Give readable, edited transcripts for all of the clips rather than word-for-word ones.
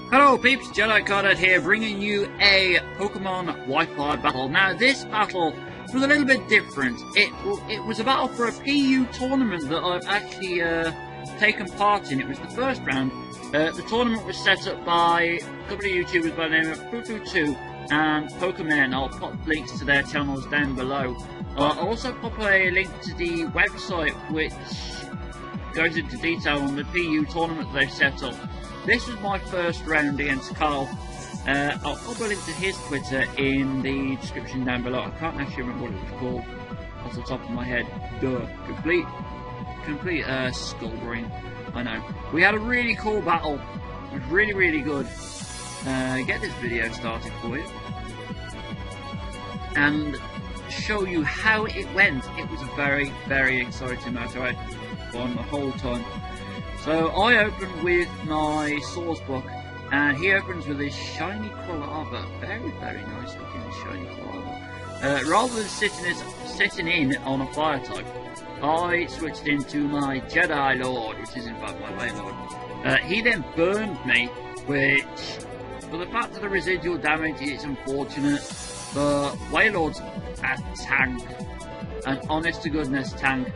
Hello peeps, Jedi Carded here, bringing you a Pokemon Wi-Fi battle. Now this battle was a little bit different. It was a battle for a PU tournament that I've actually taken part in. It was the first round. The tournament was set up by a couple of YouTubers by the name of Foofootoo and POKEM3N. I'll pop links to their channels down below. I'll also pop a link to the website which goes into detail on the PU tournament they've set up. This was my first round against Kahl. I'll pop a link to his Twitter in the description down below. I can't actually remember what it was called off the top of my head. Duh. Complete skull brain. I know. We had a really cool battle. It was really good. Get this video started for you. And show you how it went. It was a very exciting match. I had fun the whole time. So I opened with my Sawbuck, and he opens with his shiny Quilava. Very nice looking shiny Quilava. Rather than sitting in on a fire type, I switched into my Jedi Lord, which is in fact my Waylord. He then burned me, which, for the fact of the residual damage, it's unfortunate, but Waylord's a tank, an honest to goodness tank.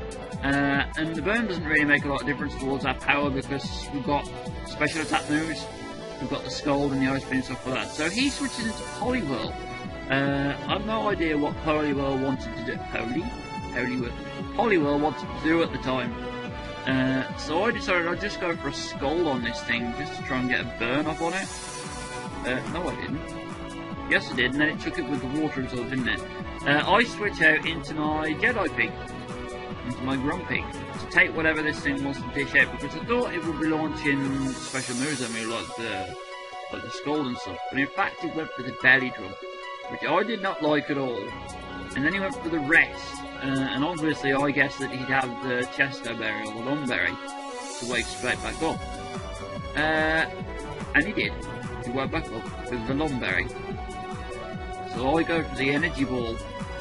And the burn doesn't really make a lot of difference towards our power because we've got special attack moves, we've got the Scald and the Ice Beam and stuff like that. So he switches into Poliwhirl. I have no idea what Poliwhirl wanted to do. Poliwhirl wanted to do at the time. So I decided I'd just go for a Scald on this thing just to try and get a burn off on it. No I didn't. Yes I did, and then it took it with the water as well, didn't it? I switch out into my Jedi Pig. Into my Grumpig to take whatever this thing wants to dish out, because I thought it would be launching special moves at me like the Scald and stuff, but in fact it went for the Belly Drum, which I did not like at all. And then he went for the Rest, and obviously I guessed that he'd have the Chesto Berry or the Lung Berry to wake straight back up, and he did. He woke back up with the Lung Berry. So I go for the Energy Ball.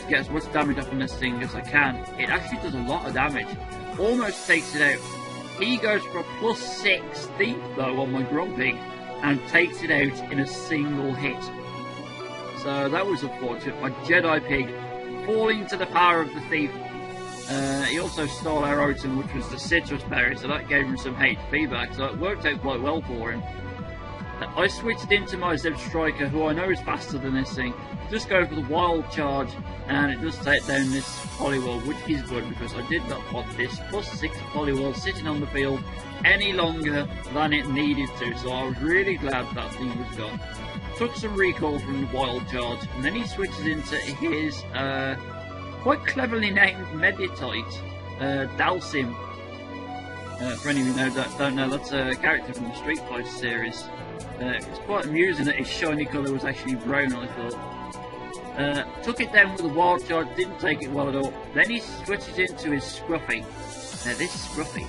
Get as much damage off on this thing as I can. It actually does a lot of damage. Almost takes it out. He goes for a +6 Thief though on my Grumpig and takes it out in a single hit. So that was unfortunate. My Jedi Pig falling to the power of the Thief. He also stole our item, which was the Citrus Berry, so that gave him some HP back, so it worked out quite well for him. I switched into my Zeb Striker, who I know is faster than this thing. Just go for the Wild Charge, and it does take down this Poliwhirl, which is good because I did not want this +6 Poliwhirl sitting on the field any longer than it needed to, so I was really glad that thing was gone. Took some recall from the Wild Charge, and then he switches into his quite cleverly named Meditite, Dalsim. For any of you that don't know, that's a character from the Street Fighter series. It's quite amusing that his shiny colour was actually brown, I thought. Took it down with a Wild Charge, didn't take it well at all. Then he switches into his Scruffy. Now this Scruffy,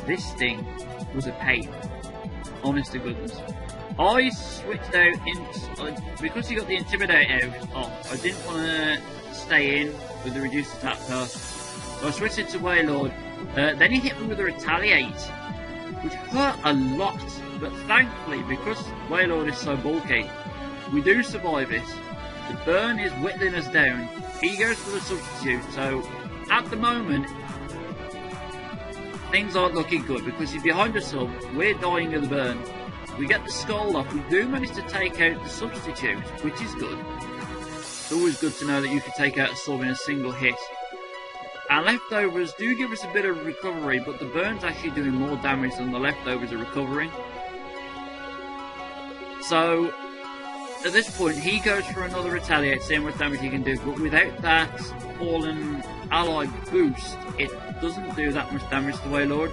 this thing was a pain. Honest to goodness. I switched out into, because he got the Intimidate out off, I didn't want to stay in with the reduced attack power. So I switched into Waylord. Then he hit me with a Retaliate, which hurt a lot. But thankfully, because Waylord is so bulky, we do survive it. The burn is whittling us down. He goes for the substitute, so at the moment, things aren't looking good because he's behind us sub, we're dying of the burn. We get the Scald off, we do manage to take out the substitute, which is good. It's always good to know that you can take out a sub in a single hit. Our leftovers do give us a bit of recovery, but the burn's actually doing more damage than the leftovers are recovering. So, at this point, he goes for another Retaliate, seeing what damage he can do, but without that Fallen Ally boost, it doesn't do that much damage to Waylord.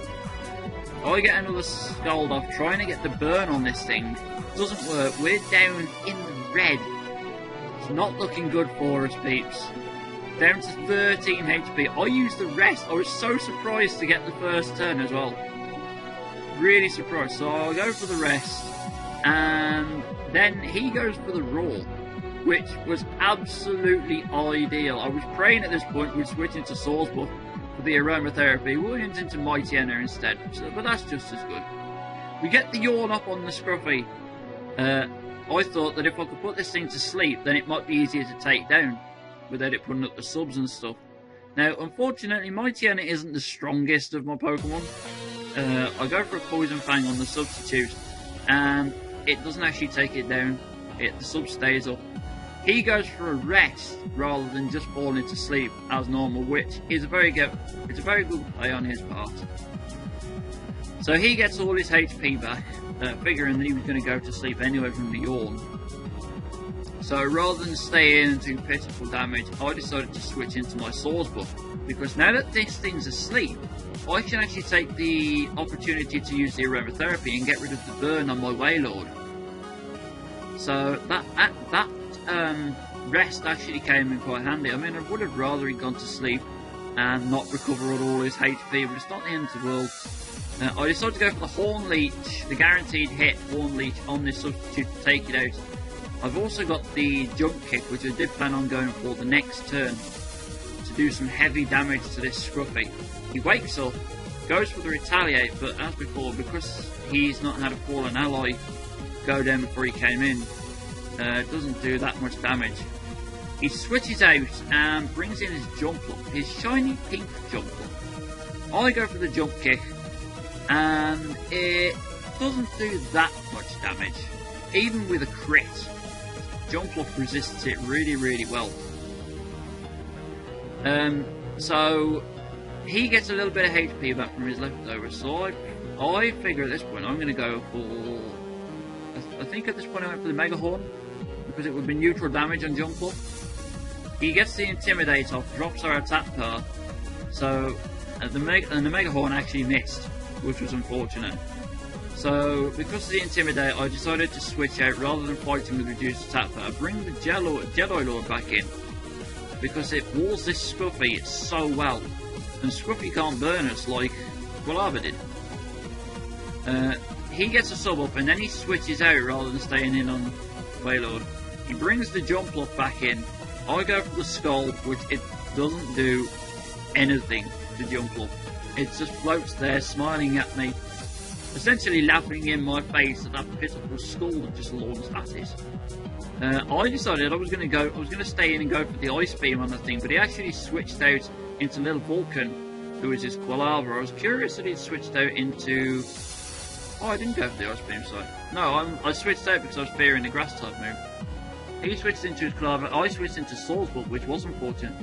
I get another Scald off, trying to get the burn on this thing. Doesn't work, we're down in the red. It's not looking good for us, peeps. Down to 13 HP. I used the Rest. I was so surprised to get the first turn as well. Really surprised. So I'll go for the Rest. And then he goes for the Roar, which was absolutely ideal. I was praying at this point we'd switch into Sawbuck for the aromatherapy. We went into Mighty Enner instead, so, but that's just as good. We get the Yawn up on the Scruffy, I thought that if I could put this thing to sleep, then it might be easier to take down without it putting up the subs and stuff. Now, unfortunately, my Tourney isn't the strongest of my Pokemon. I go for a Poison Fang on the substitute, and it doesn't actually take it down. The sub stays up. He goes for a rest rather than just falling into sleep as normal, which is a very good play on his part. So he gets all his HP back, figuring that he was going to go to sleep anyway from the yawn. So rather than stay in and do pitiful damage, I decided to switch into my Sawbuck, because now that this thing's asleep, I can actually take the opportunity to use the aromatherapy and get rid of the burn on my Wailord. So that rest actually came in quite handy. I mean, I would have rather he'd gone to sleep and not recovered all his HP, but it's not the end of the world. I decided to go for the Horn Leech, the guaranteed hit Horn Leech on this substitute to take it out. I've also got the Jump Kick, which I did plan on going for the next turn to do some heavy damage to this Scruffy. He wakes up, goes for the Retaliate, but as before, because he's not had a fallen ally go down before he came in, it doesn't do that much damage. He switches out and brings in his Jumpluff, his shiny pink Jumpluff. I go for the Jump Kick, and it doesn't do that much damage. Even with a crit, Jumpluff resists it really, really well. So he gets a little bit of HP back from his leftovers, so I figure at this point I'm going to go for... I think at this point I went for the Mega Horn, because it would be neutral damage on Jumpluff. He gets the Intimidate off, drops our attack power, so the Mega Horn actually missed, which was unfortunate. So because of the Intimidate, I decided to switch out rather than fighting with reduced attack power. Bring the Jedi Lord back in, because it walls this Scruffy so well, and Scruffy can't burn us like Quilava did. He gets a sub up and then he switches out rather than staying in on Wailord. He brings the Jumpluff back in. I go for the Skull, which it doesn't do anything to Jumpluff. It just floats there smiling at me, essentially laughing in my face at that pitiful skull that just launched at it. I decided I was going to stay in and go for the Ice Beam on the thing, but he actually switched out into Little Vulcan, who is his Quilava. I was curious that he'd switched out into... Oh, I didn't go for the Ice Beam side. No, I switched out because I was fearing the Grass type move. He switched into his Quilava, I switched into Sawbuck, which was unfortunate.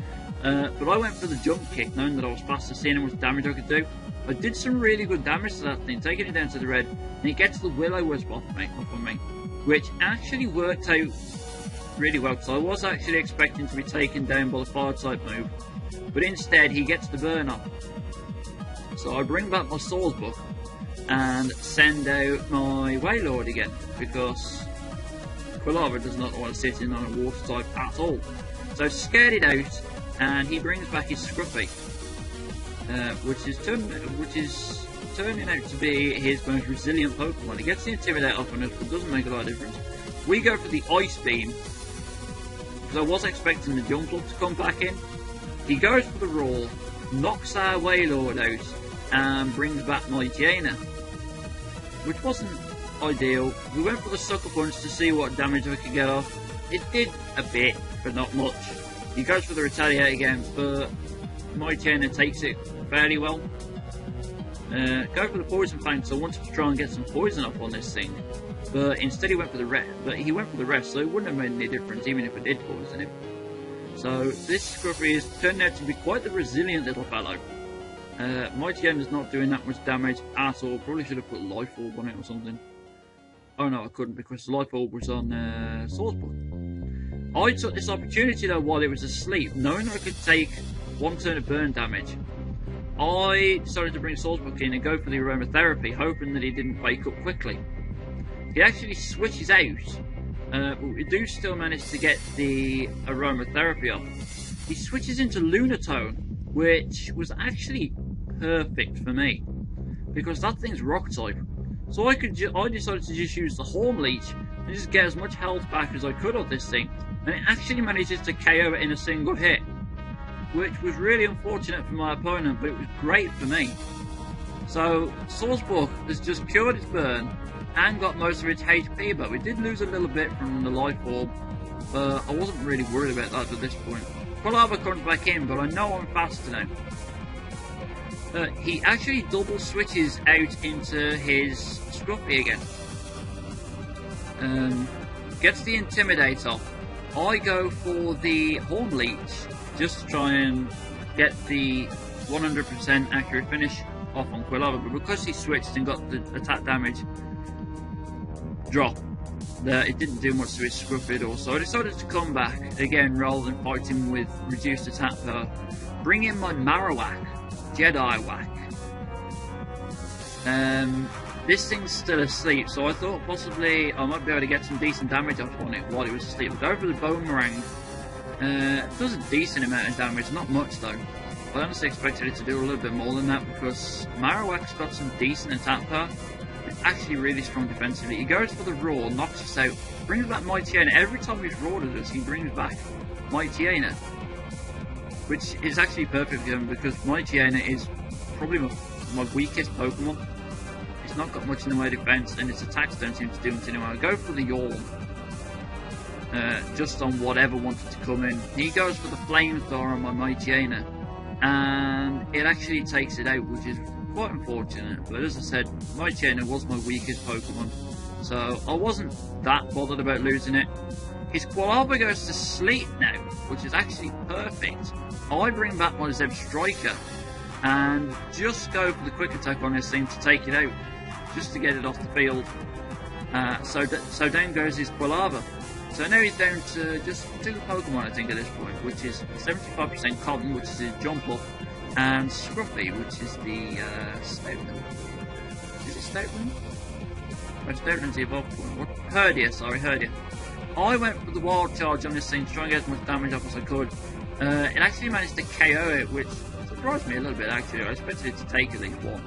But I went for the Jump Kick, knowing that I was faster, seeing how much damage I could do. I did some really good damage to that thing, taking it down to the red, and it gets the Will-O-Wisp off on me, which actually worked out really well, because I was actually expecting to be taken down by the Fire type move, but instead he gets the burn off. So I bring back my Sawbuck and send out my Wailord again, because Quilava does not want to sit in on a water type at all. So scared it out, and he brings back his Scruffy, which is turning out to be his most resilient Pokemon. He gets the Intimidate off on us, but doesn't make a lot of difference. We go for the Ice Beam, because I was expecting the Jumpluff to come back in. He goes for the Roar, knocks our Wailord out, and brings back my Jaina, which wasn't ideal. We went for the Sucker Punch to see what damage I could get off. It did a bit, but not much. He goes for the Retaliate again, but my Jaina takes it fairly well. Go for the Poison Fang, so I wanted to try and get some poison up on this thing, but instead he went for the rest. So it wouldn't have made any difference even if I did poison him. So this Scruffy has turned out to be quite the resilient little fellow. My Jaina's not doing that much damage at all. Probably should have put Life Orb on it or something. Oh no, I couldn't, because the Life Orb was on Sawbuck. I took this opportunity though while it was asleep, knowing I could take one turn of burn damage. I decided to bring Sawbuck in and go for the aromatherapy, hoping that he didn't wake up quickly. He actually switches out, but we do still manage to get the aromatherapy off. He switches into Lunatone, which was actually perfect for me, because that thing's rock type. So I decided to just use the Horn Leech and just get as much health back as I could of this thing, and it actually manages to KO it in a single hit, which was really unfortunate for my opponent, but it was great for me. So Sawbuck has just cured its burn, and got most of its HP, but we did lose a little bit from the life orb, but I wasn't really worried about that at this point. Quilava comes back in, but I know I'm faster now. He actually double switches out into his Scruffy again. Gets the Intimidate off. I go for the Horn Leech just to try and get the 100% accurate finish off on Quilava, but because he switched and got the attack damage drop, it didn't do much to his Scruffy at all, so I decided to come back again rather than fight him with reduced attack power. Bring in my Marowak, Jedi Whack. This thing's still asleep, so I thought possibly I might be able to get some decent damage off on it while it was asleep. I'll go for the Boomerang. It does a decent amount of damage, not much though. I honestly expected it to do a little bit more than that because Marowak's got some decent attack power. It's actually really strong defensively. He goes for the Roar, knocks us out, brings back Mightyena. Every time he's roared at us, he brings back Mightyena, which is actually perfect for him because Mightyena is probably my weakest Pokemon. It's not got much in the way of defense, and its attacks don't seem to do much anyway. I go for the Yawn, just on whatever wanted to come in. He goes for the Flamethrower on my Mightyena, and it actually takes it out, which is quite unfortunate. But as I said, Mightyena was my weakest Pokemon, so I wasn't that bothered about losing it. His Quilava goes to sleep now, which is actually perfect. I bring back my Zebstrika and just go for the quick attack on this thing to take it out, just to get it off the field. So down goes his Quilava. So now he's down to just 2 Pokemon, I think, at this point, which is 75% Cotton, which is his Jump Up, and Scruffy, which is the Stoutland. Is it Stoutland? Oh, Stoutland's the evolved one. Herdia, sorry, Herdia. I went for the Wild Charge on this thing to try and get as much damage off as I could. It actually managed to KO it, which surprised me a little bit actually. I expected it to take at least one.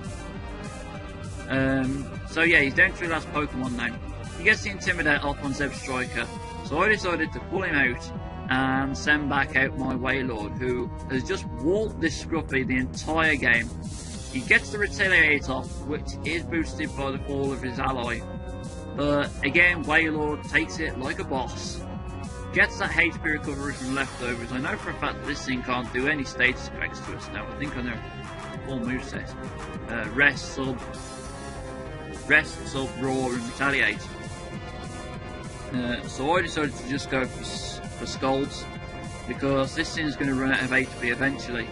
So yeah, he's down to the last Pokemon now. He gets the Intimidate off on Zebstrika, so I decided to pull him out and send back out my Wailord, who has just walked this Scruffy the entire game. He gets the Retaliate off, which is boosted by the fall of his ally. But again, Wailord takes it like a boss. Gets that HP recovery from leftovers. I know for a fact that this thing can't do any status effects to us now. I think I know full moveset. Rest, Sub, Roar, and Retaliate. So I decided to just go for Scalds, because this thing's going to run out of HP eventually.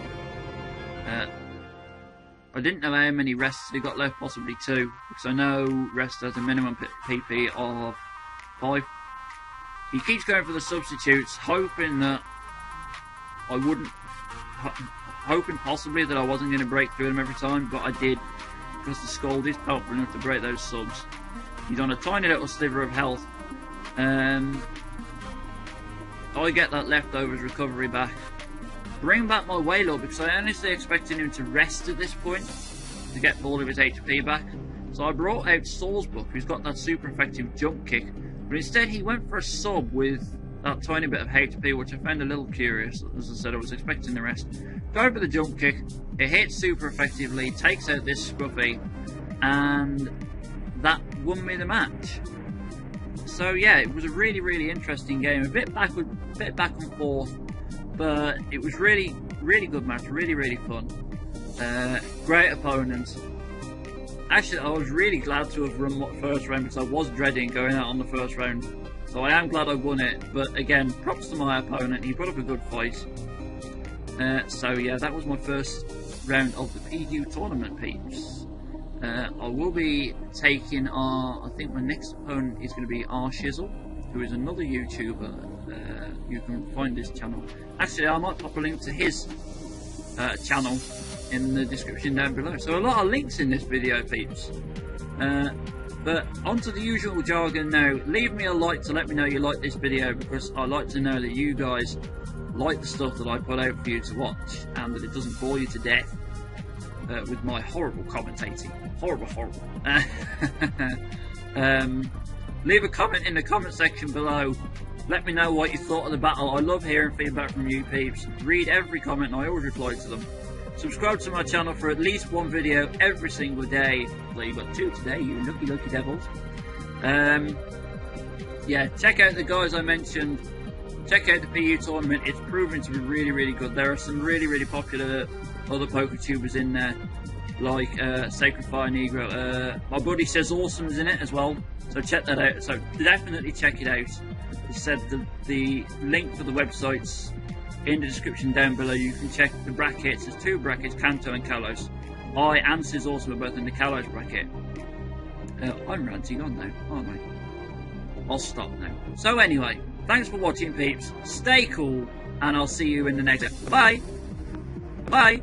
I didn't know how many rests he got left, possibly 2, because I know Rest has a minimum PP of 5. He keeps going for the substitutes, hoping that I wouldn't, hoping possibly that I wasn't going to break through them every time, but I did, because the Scald is powerful enough to break those subs. He's on a tiny little sliver of health. I get that leftovers recovery back. Bring back my Wailord, because I honestly expected him to rest at this point to get all of his HP back. So I brought out Sawbuck, who's got that super effective jump kick, but instead he went for a sub with that tiny bit of HP, which I found a little curious. As I said, I was expecting the rest. Go for the jump kick, it hits super effectively, takes out this Scruffy, and that won me the match. So yeah, it was a really, really interesting game. A bit back and forth, but it was really, really good match. Really, really fun. Great opponents. Actually, I was really glad to have run first round, because I was dreading going out on the first round. So I am glad I won it. But again, props to my opponent. He put up a good fight. So yeah, that was my first round of the PU tournament, peeps. I will be taking I think my next opponent is going to be Shizzle, who is another YouTuber. You can find his channel. Actually, I might pop a link to his channel in the description down below. So a lot of links in this video, peeps. But onto the usual jargon now. Leave me a like to let me know you like this video, because I like to know that you guys like the stuff that I put out for you to watch, and that it doesn't bore you to death with my horrible commentating. Horrible. Leave a comment in the comment section below. Let me know what you thought of the battle. I love hearing feedback from you peeps. Read every comment and I always reply to them. Subscribe to my channel for at least 1 video every single day. Well, you got 2 today, you lucky devils. Yeah, check out the guys I mentioned. Check out the PU tournament. It's proven to be really, really good. There are some really, really popular other poker tubers in there, like Sacred Fire Negro. My buddy Says Awesome's in it as well, so check that out. So definitely check it out. As I said, the link for the website's in the description down below. You can check the brackets. There's 2 brackets, Kanto and Kalos. I and Says Awesome are both in the Kalos bracket. I'm ranting on now, aren't I? I'll stop now. So anyway, thanks for watching, peeps. Stay cool, and I'll see you in the next episode. Bye! Bye!